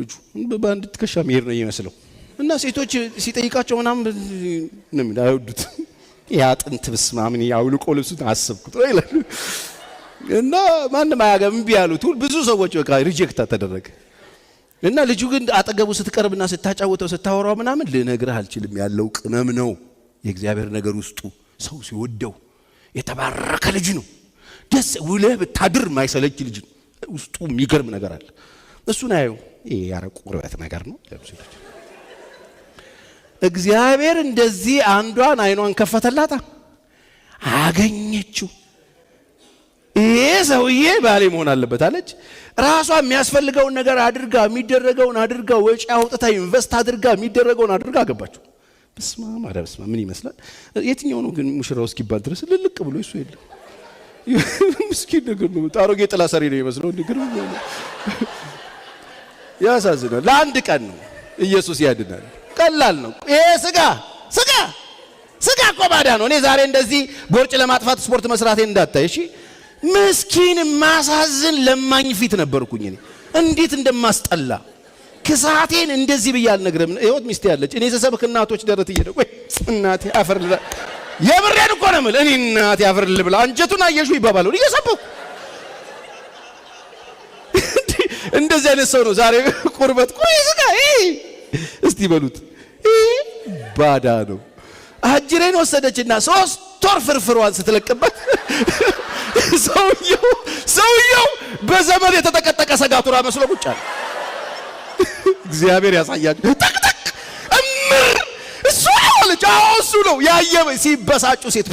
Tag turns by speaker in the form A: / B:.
A: ልጁ በአንድ ትከሻ መሄድ ነው የሚመስለው እና ሴቶች ሲጠይቃቸው ምናምን ነው የሚያወዱት ያ ጥንት በስማምን ያውልቆ ልብሱን አሰብኩት ነው ይላል እና ማንንም አያገም ቢያሉት ብዙ ሰዎች በቃ ሪጀክት ተደረገ እና ልጁ ግን አጠገቡ ስትቀርብና ስታጫወተው ስታወራው ምናምን ልነግርህ አልችልም ያለው ቅመም ነው የእግዚአብሔር ነገር ውስጡ ሰው ሲወደው የተባረከ ልጅ ነው ደስ ውለህ ብታድር ማይሰለች ልጅ ነው ውስጡ የሚገርም ነገር አለ እሱን አየው ይሄ ያረቁ ቁርበት ነገር ነው ለብሱልኝ እግዚአብሔር እንደዚህ አንዷን አይኗን ከፈተላታ አገኘችው ይሄ ሰውዬ ባሌ መሆን አለበት አለች ራሷ የሚያስፈልገውን ነገር አድርጋ የሚደረገውን አድርጋ ወጪ አውጥታ ኢንቨስት አድርጋ የሚደረገውን አድርጋ አገባችው በስማም አረብስማ ምን ይመስላል የትኛው ነው ግን ሙሽራው እስኪባል ድረስ ልልቅ ብሎ እሱ የለም ምስኪን ነገር ነው ታሮጌ ጥላ ሰሪ ነው ይመስለው እንደግሩ ያሳዝናል ለአንድ ቀን ነው ኢየሱስ ያድናል ቀላል ነው ይሄ ስጋ ቆባዳ ነው እኔ ዛሬ እንደዚህ ቦርጭ ለማጥፋት ስፖርት መስራቴን እንዳታይ እሺ ምስኪን ማሳዝን ለማኝ ፊት ነበርኩኝ እኔ እንዴት እንደማስጠላ ክሳቴን እንደዚህ ብያል ነግረም ህይወት ሚስት ያለች እኔ ሰሰብክ እናቶች ደረት እየደቁ እናቴ አፈርልላ የብሬን እኮ ነው ማለት እኔ እናቴ አፈርል ብላ አንጀቱን አየሹ ይባባሉ እየሰበኩ እንደዚህ አይነት ሰው ነው ዛሬ ቁርበት ቆይ ስጋ እስቲ በሉት ባዳ ነው አጅሬን ወሰደችና 3 ወር ፍርፍሯን ስትለቅበት ሰውየው በዘመን የተጠቀጠቀ ሰጋቱራ መስሎ ቁጭ አለ እግዚአብሔር ያሳያችሁ ጠቅጠቅ እምር እሱ አለች እሱ ነው ያየ ሲበሳጩ ሴት